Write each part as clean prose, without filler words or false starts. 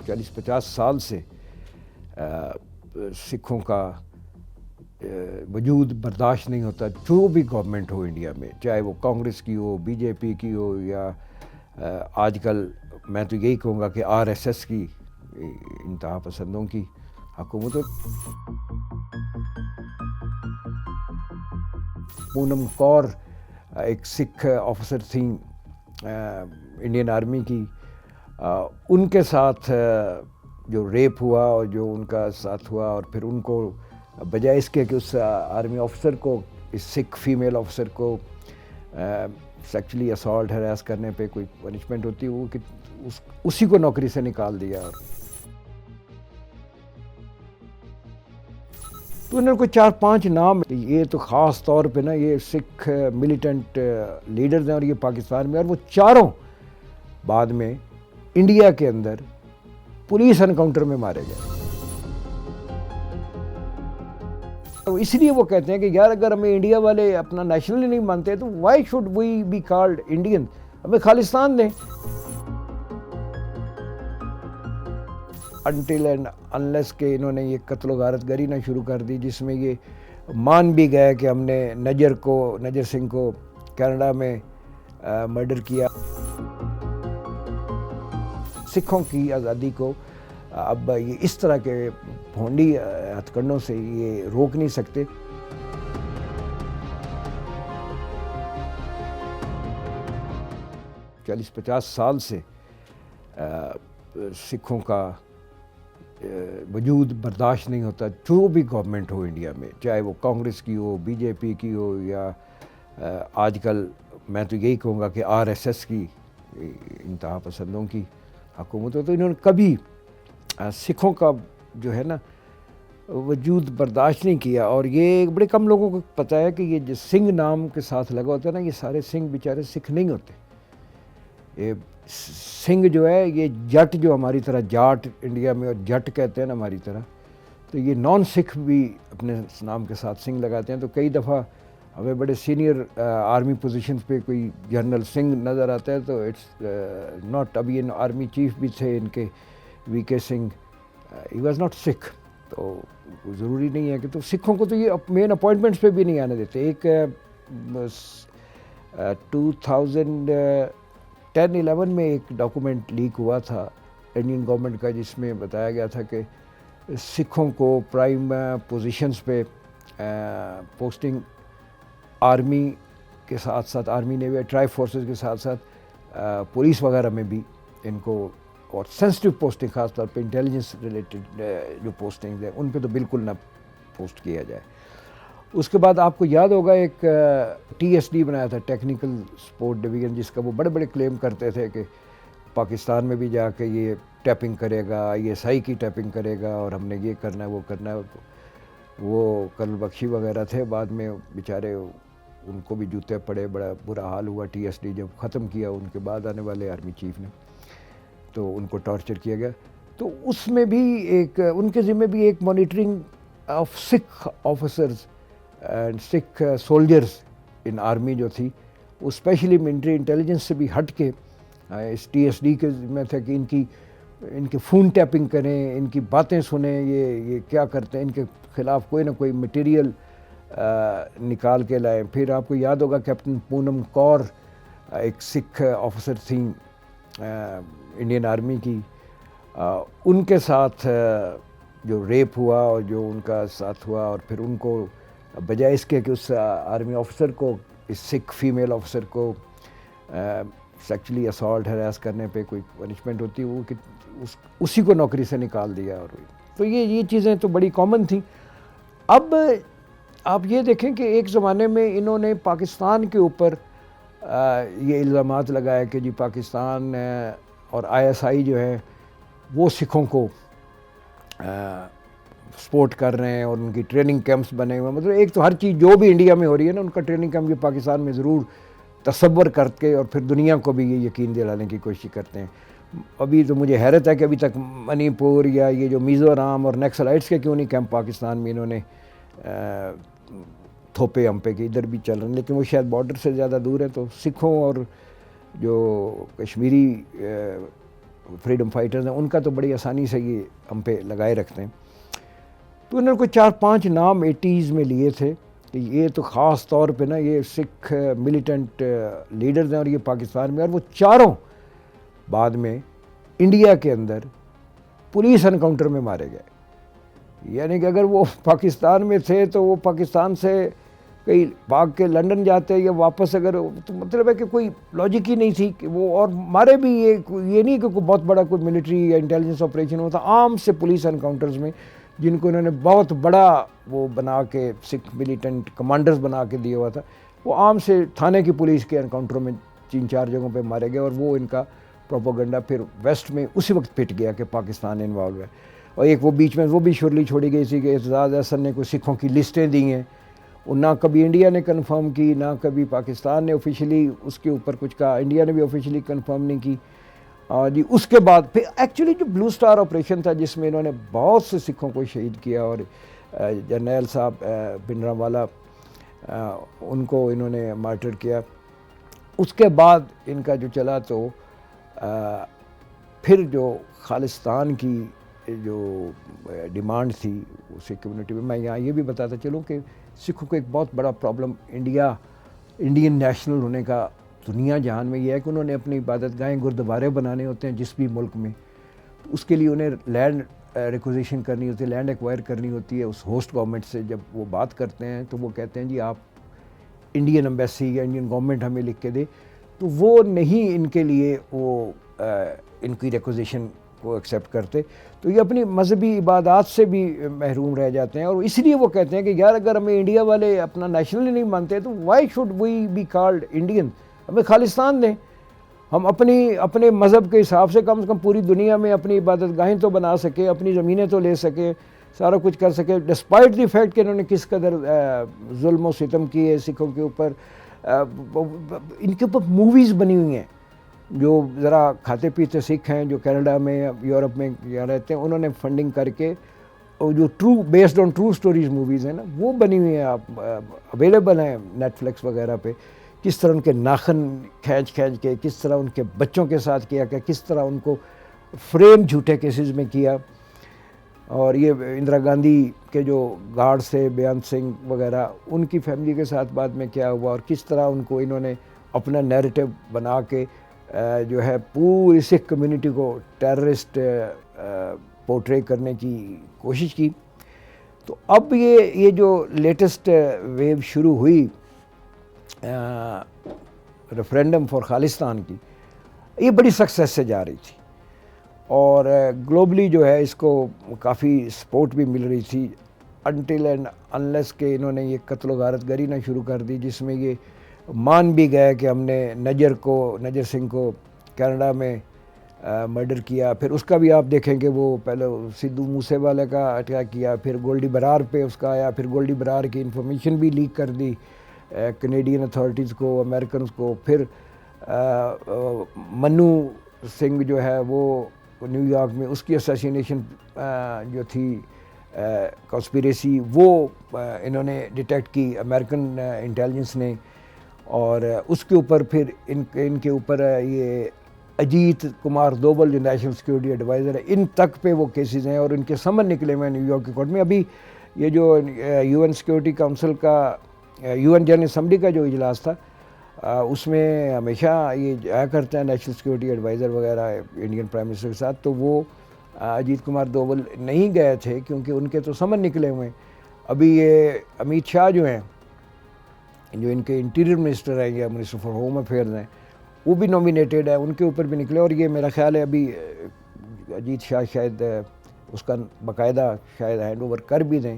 40-50 سال سے سکھوں کا وجود برداشت نہیں ہوتا، جو بھی گورنمنٹ ہو انڈیا میں، چاہے وہ کانگریس کی ہو، بی جے پی کی ہو، یا آج کل میں تو یہی کہوں گا کہ RSS کی، انتہا پسندوں کی حکومت ہو۔ پونم کور ایک سکھ آفیسر تھیں انڈین آرمی کی، ان کے ساتھ جو ریپ ہوا اور جو ان کا ساتھ ہوا، اور پھر ان کو بجائے اس کے کہ اس آرمی آفیسر کو، اس سکھ فیمیل آفیسر کو سیکچولی اسالٹ ہراس کرنے پہ کوئی پنشمنٹ ہوتی، وہ کہ اسی کو نوکری سے نکال دیا۔ تو انہوں نے کوئی 4-5 نام، یہ تو خاص طور پہ نا یہ سکھ ملیٹنٹ لیڈرز ہیں، اور یہ پاکستان میں، اور وہ چاروں بعد میں انڈیا کے اندر پولیس انکاؤنٹر میں مارے گئے۔ تو اس لیے وہ کہتے ہیں کہ یار اگر ہمیں انڈیا والے اپنا نیشنل نہیں مانتے تو why should we be called Indian, ہمیں خالستان دیں۔ انٹل اینڈ انلیس کہ انہوں نے یہ قتل و غارت گری نہ شروع کر دی، جس میں یہ مان بھی گئے کہ ہم نے نجر سنگھ کو کینیڈا میں مرڈر کیا۔ سکھوں کی آزادی کو اب یہ اس طرح کے بھونڈی ہتھ کنڈوں سے یہ روک نہیں سکتے۔ چالیس 50 سال سے سکھوں کا وجود برداشت نہیں ہوتا، جو بھی گورنمنٹ ہو انڈیا میں، چاہے وہ کانگریس کی ہو، بی جے پی کی ہو، یا آج کل میں تو یہی کہوں گا کہ RSS کی، انتہا پسندوں کی حکومت ہو۔ تو انہوں نے کبھی سکھوں کا جو ہے نا وجود برداشت نہیں کیا، اور یہ بڑے کم لوگوں کو پتہ ہے کہ یہ جو سنگھ نام کے ساتھ لگا ہوتا ہے نا، یہ سارے سنگھ بیچارے سکھ نہیں ہوتے۔ یہ سنگھ جو ہے یہ جٹ، جو ہماری طرح جاٹ انڈیا میں اور جٹ کہتے ہیں نا ہماری طرح، تو یہ نان سکھ بھی اپنے نام کے ساتھ سنگھ لگاتے ہیں۔ تو کئی دفعہ ہمیں بڑے سینئر آرمی پوزیشنز پہ کوئی جنرل سنگھ نظر آتا ہے تو اٹس ناٹ، ابھی ان آرمی چیف بھی تھے ان کے VK Singh, he was not Sikh. تو ضروری نہیں ہے کہ، تو سکھوں کو تو یہ مین اپوائنٹمنٹس پہ بھی نہیں آنے دیتے۔ ایک 2010-11 میں ایک ڈاکومنٹ لیک ہوا تھا انڈین گورنمنٹ کا، جس میں بتایا گیا تھا کہ سکھوں کو پرائم پوزیشنز پہ پوسٹنگ آرمی کے ساتھ ساتھ، آرمی نیوی ٹرائی فورسز کے ساتھ ساتھ پولیس وغیرہ میں بھی ان کو، اور سینسٹیو پوسٹنگ خاص طور پہ انٹیلیجنس ریلیٹڈ جو پوسٹنگز ہیں ان پہ تو بالکل نہ پوسٹ کیا جائے۔ اس کے بعد آپ کو یاد ہوگا ایک TSD بنایا تھا، ٹیکنیکل سپورٹ ڈویژن، جس کا وہ بڑے بڑے کلیم کرتے تھے کہ پاکستان میں بھی جا کے یہ ٹیپنگ کرے گا، ISI کی ٹیپنگ کرے گا، اور ہم نے یہ کرنا ہے وہ کرنا ہے۔ وہ کرنل بخشی وغیرہ تھے، بعد میں بیچارے ان کو بھی جوتے پڑے، بڑا برا حال ہوا۔ TSD جب ختم کیا ان کے بعد آنے والے آرمی چیف نے، تو ان کو ٹارچر کیا گیا۔ تو اس میں بھی ایک ان کے ذمہ بھی ایک monitoring of Sikh officers and Sikh soldiers in army جو تھی، وہ اسپیشلی ملٹری انٹیلیجنس سے بھی ہٹ کے اس TSD کے ذمہ تھا کہ ان کے فون ٹیپنگ کریں، ان کی باتیں سنیں، یہ کیا کرتے ہیں، ان کے خلاف کوئی نہ کوئی مٹیریل نکال کے لائیں۔ پھر آپ کو یاد ہوگا کیپٹن پونم کور ایک سکھ آفیسر تھیں انڈین آرمی کی، ان کے ساتھ جو ریپ ہوا اور جو ان کا ساتھ ہوا، اور پھر ان کو بجائے اس کے کہ اس آرمی آفیسر کو، اس سکھ فیمیل آفیسر کو سیکچولی اسالٹ ہراس کرنے پہ کوئی پنشمنٹ ہوتی، وہ کہ اسی کو نوکری سے نکال دیا۔ اور تو یہ چیزیں تو بڑی کامن تھیں۔ اب آپ یہ دیکھیں کہ ایک زمانے میں انہوں نے پاکستان کے اوپر یہ الزامات لگائے کہ جی پاکستان اور ISI جو ہے وہ سکھوں کو سپورٹ کر رہے ہیں، اور ان کی ٹریننگ کیمپس بنے ہوئے ہیں۔ مطلب ایک تو ہر چیز جو بھی انڈیا میں ہو رہی ہے نا، ان کا ٹریننگ کیمپ یہ پاکستان میں ضرور تصور کر کے، اور پھر دنیا کو بھی یہ یقین دلانے کی کوشش کرتے ہیں۔ ابھی تو مجھے حیرت ہے کہ ابھی تک منی پور یا یہ جو میزورام اور نیکسلائٹس کے کیوں نہیں کیمپ پاکستان میں انہوں نے تھوپے ہمپے کے ادھر بھی چل رہے ہیں، لیکن وہ شاید بارڈر سے زیادہ دور ہے۔ تو سکھوں اور جو کشمیری فریڈم فائٹرز ہیں ان کا تو بڑی آسانی سے یہ ہم پہ لگائے رکھتے ہیں. تو انہوں نے کوئی 4-5 نام 80s میں لیے تھے کہ یہ تو خاص طور پہ نا یہ سکھ ملیٹنٹ لیڈرز ہیں اور یہ پاکستان میں, اور وہ چاروں بعد میں انڈیا کے اندر پولیس انکاؤنٹر میں مارے گئے. یعنی کہ اگر وہ پاکستان میں تھے تو وہ پاکستان سے کہیں بھاگ کے لنڈن جاتے یا واپس, اگر تو مطلب ہے کہ کوئی لاجک ہی نہیں تھی کہ وہ, اور مارے بھی یہ نہیں کہ کوئی بہت بڑا کوئی ملٹری یا انٹیلیجنس آپریشن ہوتا, عام سے پولیس انکاؤنٹرز میں جن کو انہوں نے بہت بڑا وہ بنا کے سکھ ملیٹنٹ کمانڈرز بنا کے دیا ہوا تھا, وہ عام سے تھانے کی پولیس کے انکاؤنٹروں میں 3-4 جگہوں پہ مارے گئے. اور وہ ان کا پروپیگنڈا پھر ویسٹ میں اسی وقت پھٹ گیا کہ پاکستان انوالو ہے. اور ایک وہ بیچ میں وہ بھی شرلی چھوڑی گئی تھی کہ اعتزاز احسن نے کوئی سکھوں کی لسٹیں دی ہیں, اور نہ کبھی انڈیا نے کنفرم کی نہ کبھی پاکستان نے آفیشیلی اس کے اوپر کچھ کہا, انڈیا نے بھی آفیشیلی کنفرم نہیں کی. جی اس کے بعد پھر ایکچولی جو بلو سٹار آپریشن تھا جس میں انہوں نے بہت سے سکھوں کو شہید کیا, اور جرنیل صاحب بھنڈرانوالا ان کو انہوں نے مارٹر کیا. اس کے بعد ان کا جو چلا تو پھر جو خالصتان کی جو ڈیمانڈ تھی سکھ کمیونٹی میں, میں یہاں یہ بھی بتاتا چلوں کہ سکھوں کو ایک بہت بڑا پرابلم انڈین نیشنل ہونے کا دنیا جہان میں یہ ہے کہ انہوں نے اپنی عبادت گاہیں گردوارے بنانے ہوتے ہیں جس بھی ملک میں, تو اس کے لیے انہیں لینڈ ریکوزیشن کرنی ہوتی ہے, لینڈ ایکوائر کرنی ہوتی ہے اس ہوسٹ گورنمنٹ سے. جب وہ بات کرتے ہیں تو وہ کہتے ہیں جی آپ انڈین ایمبیسی یا انڈین گورنمنٹ ہمیں لکھ کے دے, تو وہ نہیں ان کے لیے وہ ان کی ریکوزیشن کو ایکسیپٹ کرتے, تو یہ اپنی مذہبی عبادات سے بھی محروم رہ جاتے ہیں. اور اس لیے وہ کہتے ہیں کہ یار اگر ہمیں انڈیا والے اپنا نیشنل نہیں مانتے تو why should we be called Indian, ہمیں خالصتان دیں, ہم اپنے مذہب کے حساب سے کم پوری دنیا میں اپنی عبادت گاہیں تو بنا سکیں, اپنی زمینیں تو لے سکیں, سارا کچھ کر سکیں, ڈسپائٹ دی فیکٹ کہ انہوں نے کس قدر ظلم و ستم کیے سکھوں کے اوپر. ان کے اوپر موویز بنی ہوئی ہیں جو ذرا کھاتے پیتے سکھ ہیں جو کینیڈا میں یورپ میں یہاں رہتے ہیں, انہوں نے فنڈنگ کر کے جو based on true stories movies ہیں نا وہ بنی ہوئی ہیں, آپ اویلیبل ہیں نیٹ فلکس وغیرہ پہ. کس طرح ان کے ناخن کھینچ کے, کس طرح ان کے بچوں کے ساتھ کیا, کہ کس طرح ان کو فریم جھوٹے کیسز میں کیا. اور یہ اندرا گاندھی کے جو گارڈز تھے بیانت سنگھ وغیرہ ان کی فیملی کے ساتھ بعد میں کیا ہوا, اور کس طرح ان کو انہوں نے اپنا نیریٹو بنا کے جو ہے پوری سکھ کمیونٹی کو ٹیررسٹ پورٹرے کرنے کی کوشش کی. تو اب یہ جو لیٹسٹ ویو شروع ہوئی ریفرینڈم فار خالصتان کی, یہ بڑی سکسیس سے جا رہی تھی, اور گلوبلی جو ہے اس کو کافی سپورٹ بھی مل رہی تھی, انٹل اینڈ انلیس کہ انہوں نے یہ قتل و غارت گری نہ شروع کر دی جس میں یہ مان بھی گئے کہ ہم نے نجر سنگھ کو کینیڈا میں مرڈر کیا. پھر اس کا بھی آپ دیکھیں کہ وہ پہلے سدھو موسے والے کا اٹیک کیا, پھر گولڈی برار پہ اس کا آیا, پھر گولڈی برار کی انفارمیشن بھی لیک کر دی کینیڈین اتھارٹیز کو, امریکنز کو. پھر منو سنگھ جو ہے وہ نیو یارک میں اس کی اسیسینیشن جو تھی کانسپیریسی وہ انہوں نے ڈیٹیکٹ کی امریکن انٹیلیجنس نے, اور اس کے اوپر پھر ان کے اوپر یہ اجیت کمار دوبل جو نیشنل سیکورٹی ایڈوائزر ہے ان تک پہ وہ کیسز ہیں, اور ان کے سمن نکلے ہوئے ہیں نیو یارک کی کورٹ میں. ابھی یہ جو یو این سیکورٹی کاؤنسل کا یو این جنرل اسمبلی کا جو اجلاس تھا اس میں ہمیشہ یہ جایا کرتے ہیں نیشنل سیکورٹی ایڈوائزر وغیرہ انڈین پرائم منسٹر کے ساتھ, تو وہ اجیت کمار دوبل نہیں گئے تھے کیونکہ ان کے تو سمن نکلے ہوئے ہیں. ابھی یہ امیت شاہ جو ہیں جو ان کے انٹیریئر منسٹر ہیں یا منسٹر فار ہوم افیئرز ہیں وہ بھی نومینیٹڈ ہے, ان کے اوپر بھی نکلے. اور یہ میرا خیال ہے ابھی اجیت شاہ شاید اس کا باقاعدہ شاید ہینڈ اوور کر بھی دیں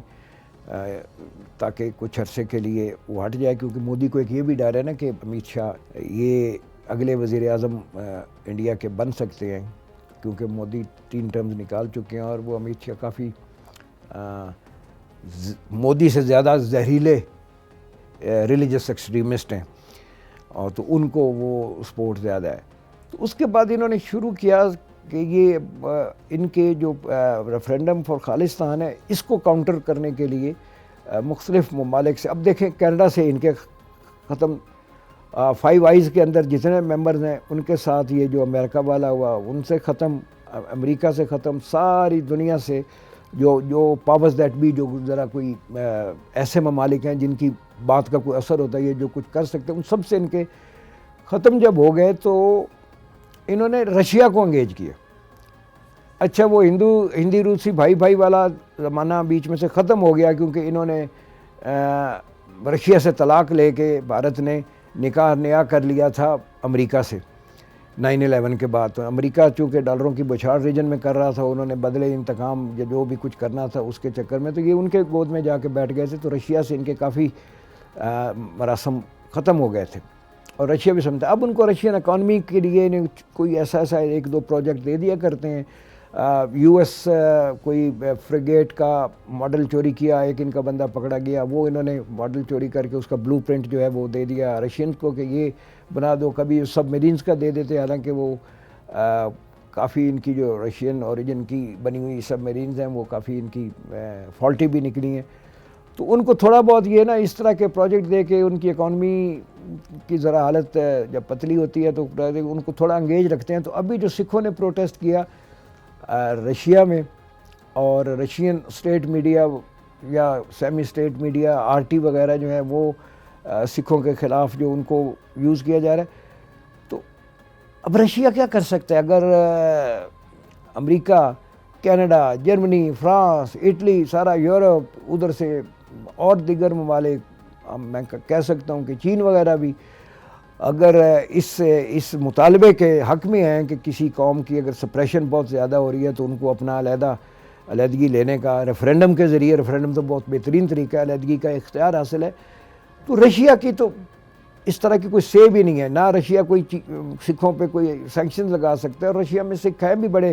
تاکہ کچھ عرصے کے لیے وہ ہٹ جائے, کیونکہ مودی کو ایک یہ بھی ڈر ہے نا کہ امیت شاہ یہ اگلے وزیر اعظم انڈیا کے بن سکتے ہیں, کیونکہ مودی 3 ٹرمز نکال چکے ہیں, اور وہ امیت شاہ کافی مودی سے زیادہ زہریلے ریلیجس ایکسٹریمسٹ ہیں, اور تو ان کو وہ سپورٹ زیادہ ہے. تو اس کے بعد انہوں نے شروع کیا کہ یہ ان کے جو ریفرینڈم فار خالصتان ہے اس کو کاؤنٹر کرنے کے لیے مختلف ممالک سے, اب دیکھیں کینیڈا سے ان کے ختم فائیو آئیز کے اندر جتنے ممبرز ہیں ان کے ساتھ یہ جو امریکہ والا ہوا ان سے ختم، امریکہ سے ختم، ساری دنیا سے جو پاورز دیٹ بی، جو ذرا کوئی ایسے ممالک ہیں جن کی بات کا کوئی اثر ہوتا ہے، یہ جو کچھ کر سکتے ہیں، ان سب سے ان کے ختم جب ہو گئے تو انہوں نے رشیا کو انگیج کیا. اچھا وہ ہندی روسی بھائی والا زمانہ بیچ میں سے ختم ہو گیا، کیونکہ انہوں نے رشیا سے طلاق لے کے بھارت نے نکاح نیا کر لیا تھا امریکہ سے 9/11 کے بعد. تو امریکہ چونکہ ڈالروں کی بچھاڑ ریجن میں کر رہا تھا، انہوں نے بدلے انتقام جو بھی کچھ کرنا تھا اس کے چکر میں تو یہ ان کے گود میں جا کے بیٹھ گئے تھے. تو رشیا سے ان کے کافی مراسم ختم ہو گئے تھے اور رشیا بھی سمجھتا. اب ان کو رشین اکانومی کے لیے کوئی ایسا ایک دو پروجیکٹ دے دیا کرتے ہیں. یو ایس کوئی فریگیٹ کا ماڈل چوری کیا، ایک ان کا بندہ پکڑا گیا، وہ انہوں نے ماڈل چوری کر کے اس کا بلو پرنٹ جو ہے وہ دے دیا رشین کو کہ یہ بنا دو. کبھی سب میرینز کا دے دیتے، حالانکہ وہ کافی ان کی جو رشین اوریجن کی بنی ہوئی سب میرینز ہیں وہ کافی ان کی فالٹی بھی نکلی ہیں. تو ان کو تھوڑا بہت یہ نا اس طرح کے پروجیکٹ دے کے ان کی اکانومی کی ذرا حالت جب پتلی ہوتی ہے تو ان کو تھوڑا انگیج رکھتے ہیں. تو ابھی جو سکھوں نے پروٹیسٹ کیا رشیا میں، اور رشین اسٹیٹ میڈیا یا سیمی اسٹیٹ میڈیا آر ٹی وغیرہ جو ہے وہ سکھوں کے خلاف جو ان کو یوز کیا جا رہا ہے. تو اب رشیا کیا کر سکتا ہے اگر امریکہ، کینیڈا، جرمنی، فرانس، اٹلی، سارا یورپ، ادھر سے اور دیگر ممالک، میں کہہ سکتا ہوں کہ چین وغیرہ بھی اگر اس مطالبے کے حق میں ہیں کہ کسی قوم کی اگر سپریشن بہت زیادہ ہو رہی ہے تو ان کو اپنا علیحدگی لینے کا ریفرینڈم کے ذریعے، ریفرینڈم تو بہت بہترین طریقہ ہے، علیحدگی کا اختیار حاصل ہے. تو رشیا کی تو اس طرح کی کوئی سے بھی نہیں ہے، نہ رشیا کوئی سکھوں پہ کوئی سینکشن لگا سکتا ہے. اور رشیا میں سکھ ہیں بھی بڑے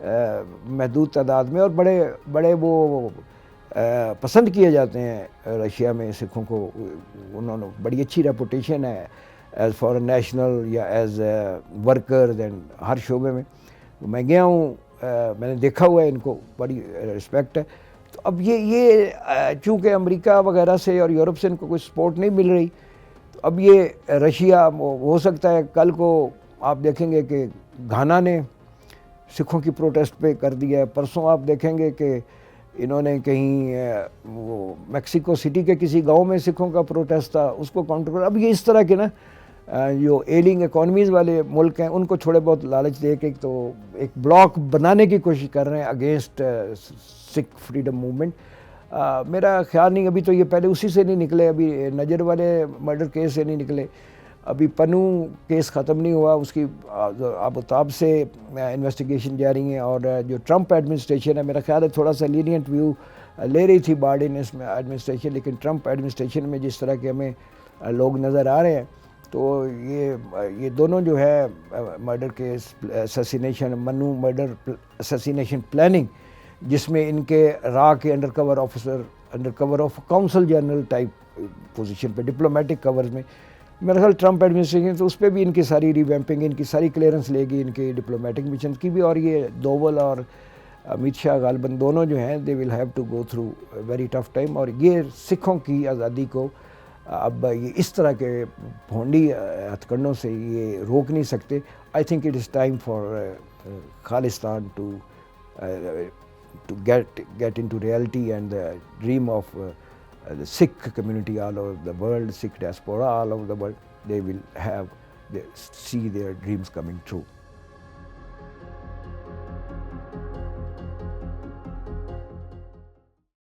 محدود تعداد میں، اور بڑے وہ پسند کیے جاتے ہیں رشیا میں سکھوں کو. انہوں نے بڑی اچھی ریپوٹیشن ہے ایز فارن نیشنل یا ایز ورکرز اینڈ ہر شعبے میں. میں گیا ہوں، میں نے دیکھا ہوا ہے، ان کو بڑی رسپیکٹ ہے. تو اب یہ چونکہ امریکہ وغیرہ سے اور یورپ سے ان کو کوئی سپورٹ نہیں مل رہی، تو اب یہ رشیا ہو سکتا ہے کل کو آپ دیکھیں گے کہ گھانا نے سکھوں کی پروٹیسٹ پہ کر دیا ہے. پرسوں آپ دیکھیں گے کہ انہوں نے کہیں وہ میکسیکو سٹی کے کسی گاؤں میں سکھوں کا پروٹیسٹ تھا، اس کو کاؤنٹر کر. اب یہ اس طرح کے نا جو ایلنگ اکانومیز والے ملک ہیں ان کو تھوڑے بہت لالچ دے کے تو ایک بلاک بنانے کی کوشش کر رہے ہیں اگینسٹ سکھ فریڈم موومنٹ. میرا خیال نہیں، ابھی تو یہ پہلے اسی سے نہیں نکلے، ابھی نجر والے مرڈر کیس سے نہیں نکلے، ابھی پنو کیس ختم نہیں ہوا، اس کی آبوتاب سے انویسٹیگیشن جاری ہیں. اور جو ٹرمپ ایڈمنسٹریشن ہے، میرا خیال ہے تھوڑا سا لینینٹ ویو لے رہی تھی بائیڈن ایڈمنسٹریشن، لیکن ٹرمپ ایڈمنسٹریشن میں جس طرح کے ہمیں لوگ نظر آ رہے ہیں تو یہ دونوں جو ہے مرڈر کیس، اسیسینیشن، منو مرڈر اسیسینیشن پلاننگ، جس میں ان کے را کے undercover officer, undercover of consul general type position پہ، ڈپلومیٹک کورز میں، میرا خیال ٹرمپ ایڈمنسٹریشن تو اس پہ بھی ان کی ساری ریویمپنگ، ان کی ساری کلیئرنس لے گی ان کے ڈپلومیٹک مشن کی بھی. اور یہ دوول اور امیت شاہ غالباً دونوں جو ہیں they will have to go through very tough time. اور یہ سکھوں کی آزادی کو اب یہ اس طرح کے بھونڈی ہتھ کنڈوں سے یہ روک نہیں سکتے. I think it is time for Khalistan to get into reality, and the dream of the Sikh community all over the world, Sikh diaspora all over the world, they will see their dreams coming true.